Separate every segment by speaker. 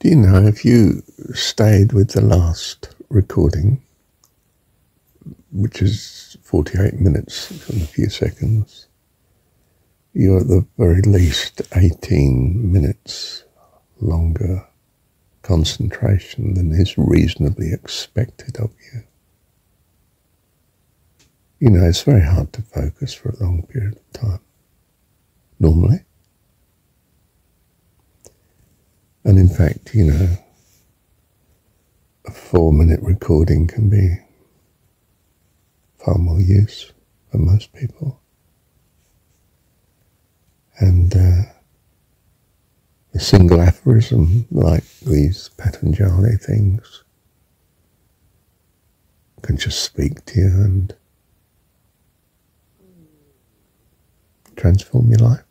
Speaker 1: You know, if you stayed with the last recording, which is 48 minutes and a few seconds, you're at the very least 18 minutes longer concentration than is reasonably expected of you. You know, it's very hard to focus for a long period of time, normally. And in fact, you know, a 4-minute recording can be far more use for most people. And a single aphorism like these Patanjali things can just speak to you and transform your life.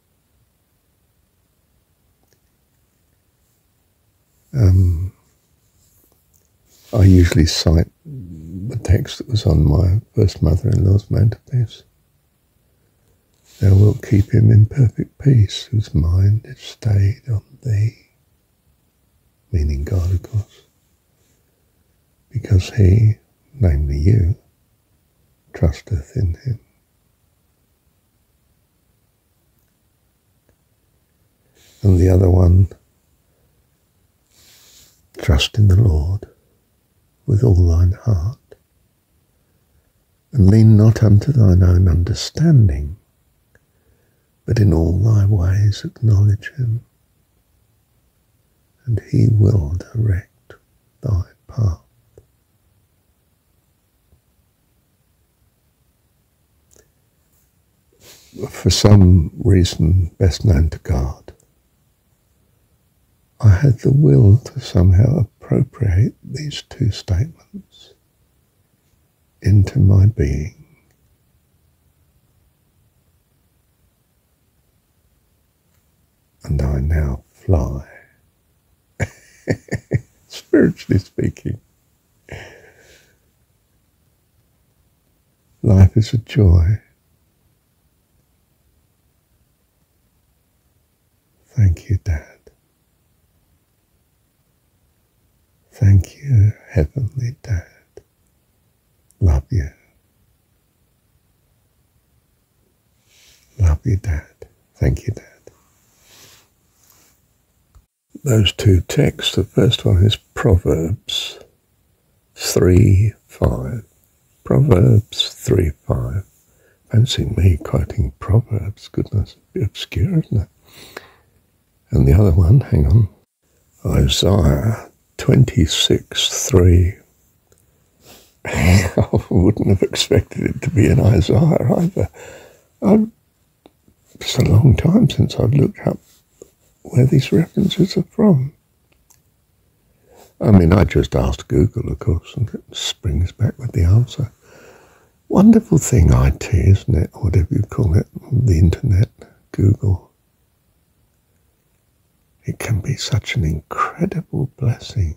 Speaker 1: I usually cite the text that was on my first mother-in-law's mantelpiece. Thou wilt keep him in perfect peace, whose mind is stayed on thee, meaning God, of course, because he, namely you, trusteth in him. And the other one, trust in the Lord with all thine heart, and lean not unto thine own understanding, but in all thy ways acknowledge him, and he will direct thy path. For some reason best known to God, I had the will to somehow appropriate these two statements into my being. And I now fly, spiritually speaking. Life is a joy. Thank you, Dad. Thank you, Heavenly Dad. Love you. Love you, Dad. Thank you, Dad. Those two texts, the first one is Proverbs 3:5. Proverbs 3:5. Fancy me quoting Proverbs. Goodness, a bit obscure, isn't it? And the other one, hang on, Isaiah 26:3. I wouldn't have expected it to be an Isaiah either. It's a long time since I've looked up where these references are from. I mean, I just asked Google, of course, and it springs back with the answer. Wonderful thing, IT, isn't it? Whatever you call it, the internet, Google. It can be such an incredible blessing.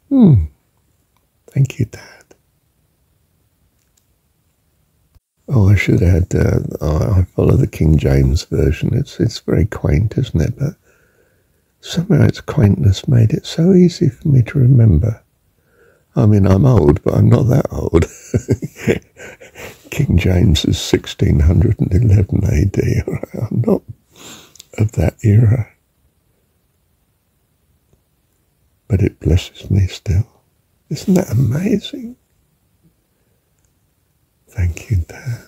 Speaker 1: Thank you, Dad. Oh, I should add, I follow the King James Version. It's very quaint, isn't it? But somehow its quaintness made it so easy for me to remember. I mean, I'm old, but I'm not that old. King James is 1611 AD. I'm not of that era. But it blesses me still. Isn't that amazing? Thank you, Dad.